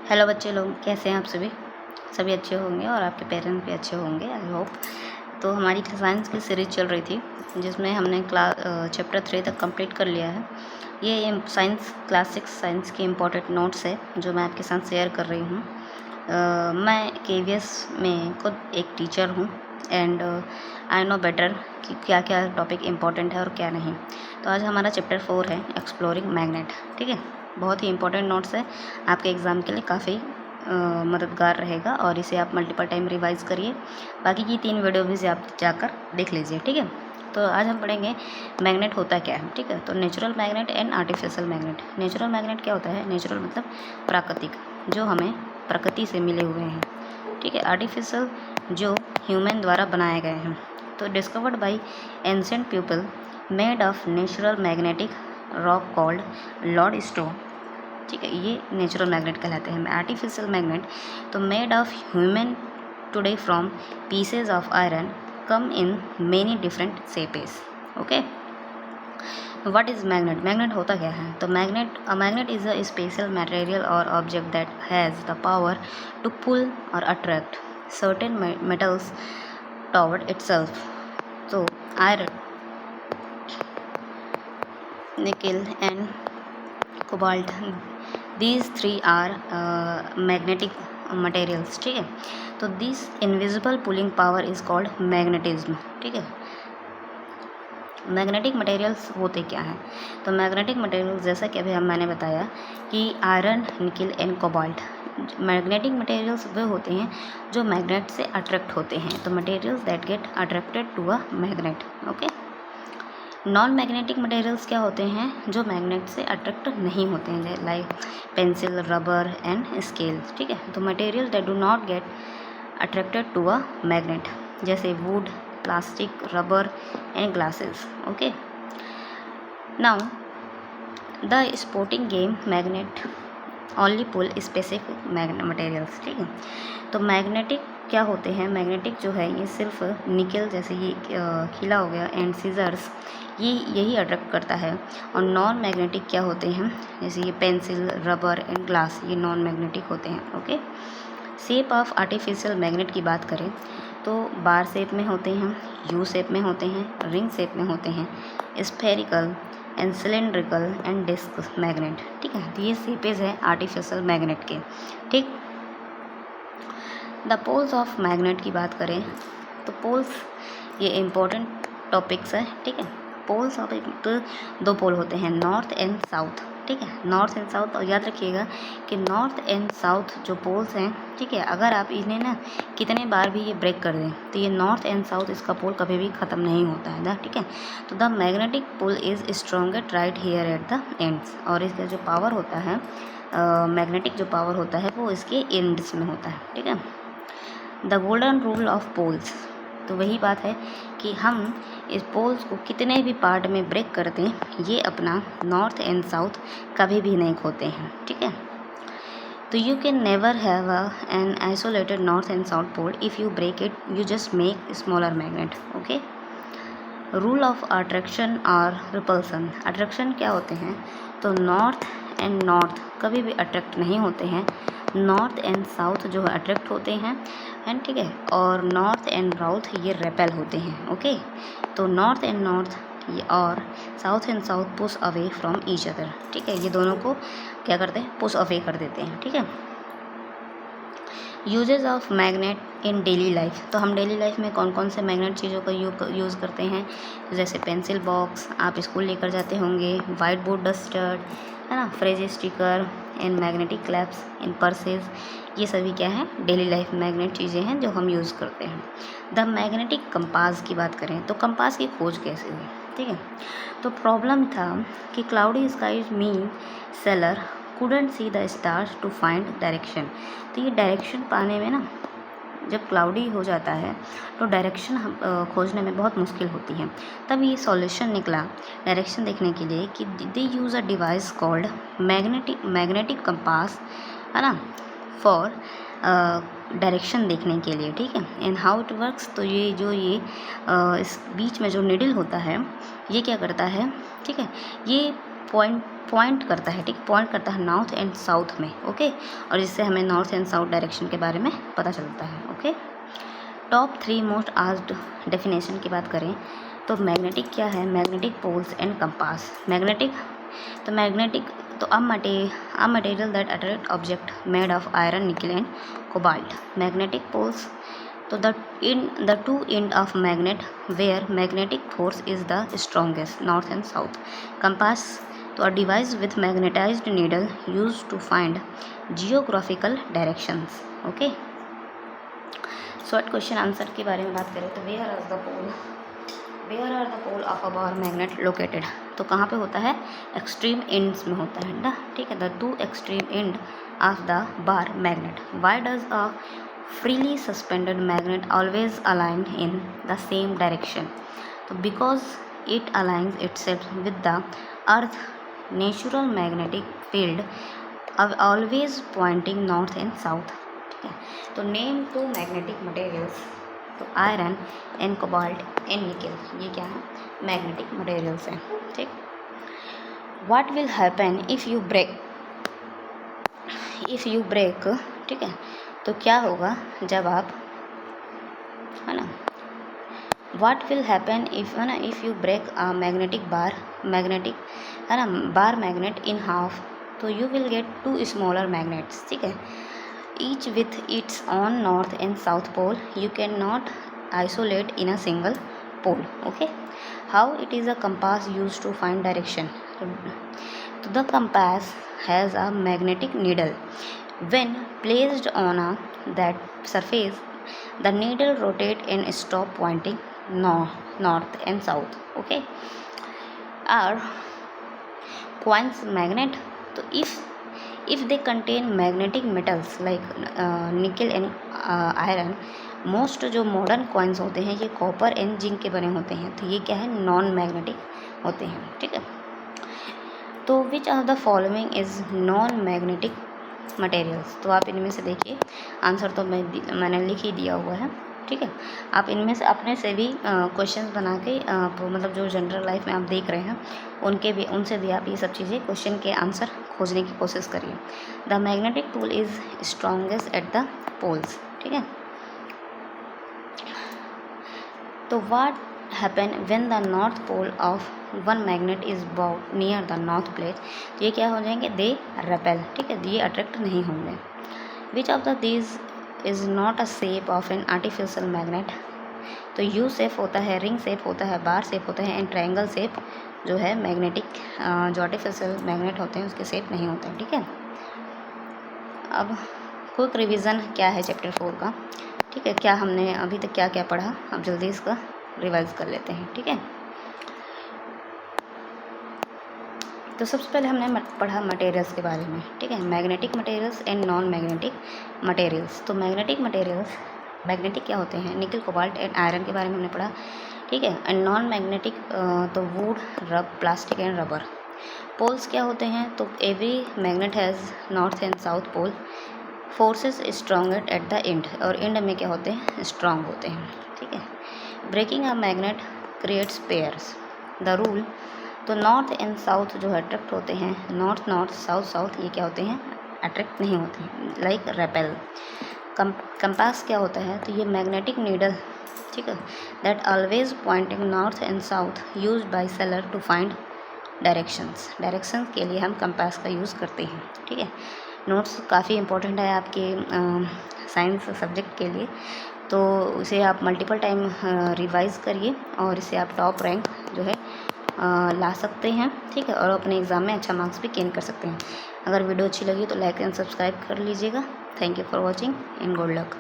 Hello बच्चे लोग, कैसे हैं आप सभी? सभी अच्छे होंगे और आपके पेरेंट्स भी अच्छे होंगे, आई होप। तो हमारी साइंस की सीरीज़ चल रही थी जिसमें हमने चैप्टर 3 तक कंप्लीट कर लिया है। ये साइंस क्लास 6 साइंस की इम्पोर्टेंट नोट्स है जो मैं आपके साथ शेयर कर रही हूँ। मैं KVS में खुद एक टीचर हूँ एंड आई नो बेटर कि क्या क्या टॉपिक इम्पोर्टेंट है और क्या नहीं। तो आज हमारा चैप्टर 4 है एक्सप्लोरिंग मैग्नेट। ठीक है, बहुत ही इंपॉर्टेंट नोट्स है, आपके एग्ज़ाम के लिए काफ़ी मददगार रहेगा और इसे आप मल्टीपल टाइम रिवाइज़ करिए। बाकी की 3 वीडियो भी आप जाकर देख लीजिए। ठीक है, तो आज हम पढ़ेंगे मैग्नेट होता क्या है। ठीक है, तो natural magnet and artificial magnet. Natural magnet क्या होता है? नेचुरल मतलब प्राकृतिक, जो हमें प्रकृति से मिले हुए हैं। ठीक है, आर्टिफिशियल जो ह्यूमन द्वारा बनाए गए हैं। तो discovered by ancient people made of natural magnetic rock called lodestone. ठीक है, ये नेचुरल मैग्नेट कहलाते हैं। आर्टिफिशियल मैग्नेट तो made of human today from pieces of iron come in many different shapes. Okay, what is magnet? Magnet होता क्या है? तो magnet is a special material और object that has the power to pull और attract certain metals toward itself. तो iron, nickel and cobalt, these 3 are magnetic materials। ठीक है, तो this invisible pulling power is called magnetism। ठीक है, magnetic materials होते क्या हैं? तो मैग्नेटिक मटेरियल्स जैसा कि अभी मैंने बताया कि iron, nickel and cobalt. Magnetic materials वे होते हैं जो मैग्नेट से अट्रैक्ट होते हैं। तो materials that get attracted to a magnet. Okay, non magnetic materials क्या होते हैं? जो मैग्नेट से अट्रैक्ट नहीं होते हैं, like pencil, rubber and scale. ठीक है, तो material that do not get attracted to a magnet जैसे wood, plastic, rubber and glasses. Okay, now the sporting game magnet only pull specific materials. ठीक है, तो मैग्नेटिक क्या होते हैं? मैग्नेटिक जो है ये सिर्फ निकल, जैसे ये खिला हो गया, एंड सीजर्स, यही अट्रैक्ट करता है। और नॉन मैग्नेटिक क्या होते हैं? जैसे ये पेंसिल, रबर एंड ग्लास, ये नॉन मैग्नेटिक होते हैं। Okay, shape of artificial magnet की बात करें तो बार शेप में होते हैं, यू शेप में होते हैं, रिंग शेप में होते हैं, spherical and cylindrical and disc magnet. ठीक है, तो ये शेपेज है आर्टिफिशियल मैग्नेट के। ठीक, द पोल्स ऑफ मैग्नेट की बात करें तो पोल्स ये इम्पोर्टेंट टॉपिक्स है। ठीक है, पोल्स ऑफ तो 2 पोल होते हैं, नॉर्थ एंड साउथ। ठीक है, नॉर्थ एंड साउथ, और याद रखिएगा कि नॉर्थ एंड साउथ जो पोल्स हैं, ठीक है, अगर आप इन्हें ना कितने बार भी ये ब्रेक कर दें तो ये नॉर्थ एंड साउथ, इसका पोल कभी भी ख़त्म नहीं होता है। ठीक है, तो the magnetic pole is strongest right here at the ends. और इसका जो पावर होता है, मैग्नेटिक जो पावर होता है वो इसके एंड्स में होता है। ठीक है, the golden rule of poles, तो वही बात है कि हम इस पोल्स को कितने भी पार्ट में ब्रेक कर दें, ये अपना नॉर्थ एंड साउथ कभी भी नहीं खोते हैं। ठीक है, तो you can never have an isolated north and south pole if you break it, you just make smaller magnet. Okay, rule of attraction और रिपल्सन। अट्रैक्शन क्या होते हैं? तो नॉर्थ एंड नॉर्थ कभी भी अट्रैक्ट नहीं होते हैं, नॉर्थ एंड साउथ जो है अट्रैक्ट होते हैं। एंड ठीक है, और नॉर्थ एंड साउथ ये रेपेल होते हैं। ओके, तो नॉर्थ एंड नॉर्थ और south and south push away from each other. ठीक है, ये दोनों को क्या करते हैं? पुश अवे कर देते हैं। ठीक है, uses of magnet in daily life. तो हम डेली लाइफ में कौन कौन से मैग्नेट चीज़ों का यूज़ करते हैं? जैसे पेंसिल बॉक्स, आप स्कूल लेकर जाते होंगे, वाइट बोर्ड डस्टर, है ना, fridge sticker and magnetic clasps in purses, ये सभी क्या है? डेली लाइफ मैग्नेट चीज़ें हैं जो हम यूज़ करते हैं। द मैग्नेटिक कंपास की बात करें तो कंपास की खोज कैसे हुई? ठीक है, तो प्रॉब्लम था कि cloudy skies mean sailor couldn't see the stars to find direction. तो ये डायरेक्शन पाने में ना, जब क्लाउडी हो जाता है तो डायरेक्शन खोजने में बहुत मुश्किल होती है। तब ये सॉल्यूशन निकला डायरेक्शन देखने के लिए कि they use a device called magnetic compass, है ना, फॉर डायरेक्शन देखने के लिए। ठीक है, एंड हाउ इट वर्क्स, तो ये इस बीच में जो निडल होता है ये क्या करता है? ठीक है, ये पॉइंट पॉइंट करता है, ठीक, पॉइंट करता है नॉर्थ एंड साउथ में, ओके, और जिससे हमें नॉर्थ एंड साउथ डायरेक्शन के बारे में पता चलता है, okay. Top 3 most asked definition की बात करें तो मैग्नेटिक क्या है, magnetic poles and compass. Magnetic तो a material that attract object made of iron, nickel and cobalt. Magnetic poles तो the two end of magnet where magnetic force is the strongest, north and south. Compass तो a device with magnetized needle used to find geographical directions, okay. Short question answer के बारे में बात करें तो where are the pole of a bar magnet located, तो कहाँ पे होता है, एक्सट्रीम एंड्स में होता है ना, ठीक है, the 2 extreme end of the bar magnet. Why does a freely suspended magnet always aligned in the same direction, so because it aligns itself with the earth natural magnetic field of always pointing north and south, ठीक है। तो name 2 magnetic materials, तो iron and cobalt and nickel, ये क्या है, magnetic materials हैं, ठीक। What will happen if you break, ठीक है, तो क्या होगा जब आप, है ना, व्हाट विल हैपन इफ़, है ना, if you break a magnetic है ना, बार मैग्नेट इन हाफ, तो you will get 2 smaller magnets, ठीक है, each with its own north and south pole, you can not isolate in a single pole, okay. How it is a compass use to find direction, तो the compass has a magnetic needle. When placed on that surface, the needle rotate and stop pointing north and south, okay. Are coins magnet? So if they contain magnetic metals like nickel and iron, most जो modern coins होते हैं ये copper and zinc के बने होते हैं, तो ये क्या है, नॉन मैग्नेटिक होते हैं, ठीक है। तो which of the following is non magnetic materials, तो आप इनमें से देखिए, आंसर तो मैंने लिख ही दिया हुआ है, ठीक है। आप इनमें से अपने से भी क्वेश्चंस बना के मतलब जो जनरल लाइफ में आप देख रहे हैं उनसे भी आप ये सब चीज़ें क्वेश्चन के आंसर खोजने की कोशिश करिए। The magnetic pole is strongest at the poles, ठीक है। तो what happen when the north pole of one magnet is brought near the north plate, तो ये क्या हो जाएंगे, दे रेपेल, ठीक है, ये अट्रैक्ट नहीं होंगे। Which of the these is not a shape of an artificial magnet, तो यू शेप होता है, रिंग शेप होता है, बार शेप होता है, एंड ट्रायंगल शेप जो है मैग्नेटिक जो आर्टिफिशियल मैग्नेट होते हैं उसके शेप नहीं होते हैं, ठीक है। अब क्विक रिवीजन क्या है चैप्टर 4 का, ठीक है, क्या हमने अभी तक क्या क्या पढ़ा, अब जल्दी इसका रिवाइज कर लेते हैं, ठीक है। तो सबसे पहले हमने पढ़ा मटेरियल्स के बारे में, ठीक है, magnetic materials and non magnetic materials. तो मैग्नेटिक क्या होते हैं, निकल, कोबाल्ट एंड आयरन के बारे में हमने पढ़ा, ठीक है। एंड नॉन मैग्नेटिक तो wood, plastic and rubber. Poles क्या होते हैं, तो every magnet has north and south pole, forces strongest at the end, और एंड में क्या होते हैं, स्ट्रॉन्ग होते हैं, ठीक है। Breaking a magnet creates pairs. The rule, तो नॉर्थ एंड साउथ जो है अट्रैक्ट होते हैं, नॉर्थ साउथ ये क्या होते हैं, अट्रैक्ट नहीं होते हैं, लाइक रेपेल। कंपास क्या होता है, तो ये मैग्नेटिक नीडल, ठीक है, that always pointing north and south, use by sailor to find directions के लिए हम कंपास का यूज़ करते हैं, ठीक है। नोट्स काफ़ी इंपॉर्टेंट है आपके साइंस सब्जेक्ट के लिए, तो उसे आप मल्टीपल टाइम रिवाइज़ करिए और इसे आप टॉप रैंक जो है ला सकते हैं, ठीक है, और अपने एग्ज़ाम में अच्छा मार्क्स भी गेन कर सकते हैं। अगर वीडियो अच्छी लगी तो लाइक एंड सब्सक्राइब कर लीजिएगा। Thank you for watching and good luck.